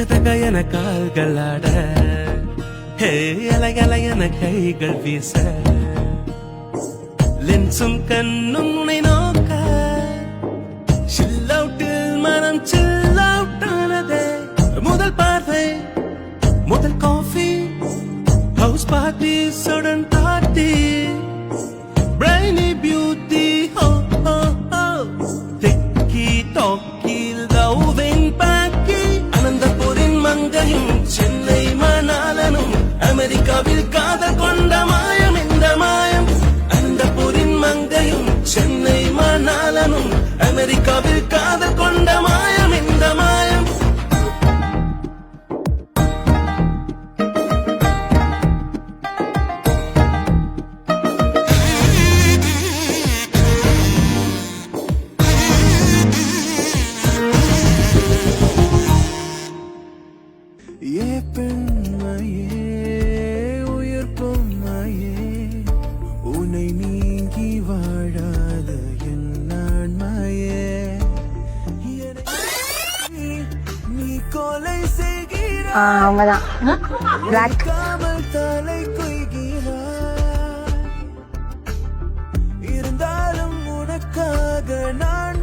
தக என கால்கள் ஆட அலை என கைகள் வீச லென்சும் கண்ணும் உன்னை நோக்க சில்லவுட்டில் மனம் சில்லவுட்டானதே முதல் பார்வை முதல் coffee house party sudden party brainy beauty ஹோ ஹோ ஹோ தெக்கி டோக்கில் லவ்வின் பாக்கி அனந்தபுரின் மங்கையும் சென்னை மணாலனும் அமெரிக்காவில் காதல் கொண்ட மாயம் இந்த மாயம் அனந்தபுரின் மங்கையும் சென்னை மணாலனும் அமெரிக்காவில் காதல் கொண்ட மாயம் இந்த மாயம் ஏ பெண்மையே உயிர் பொம்மையே உன்னை நீங்கி வாழாத என் நான்மையே நீ கொலை செய்கிறாய் அவங்கதான் பிளாக் காமல் தலை கொய்கிறாய் இருந்தாலும் உனக்காக நான்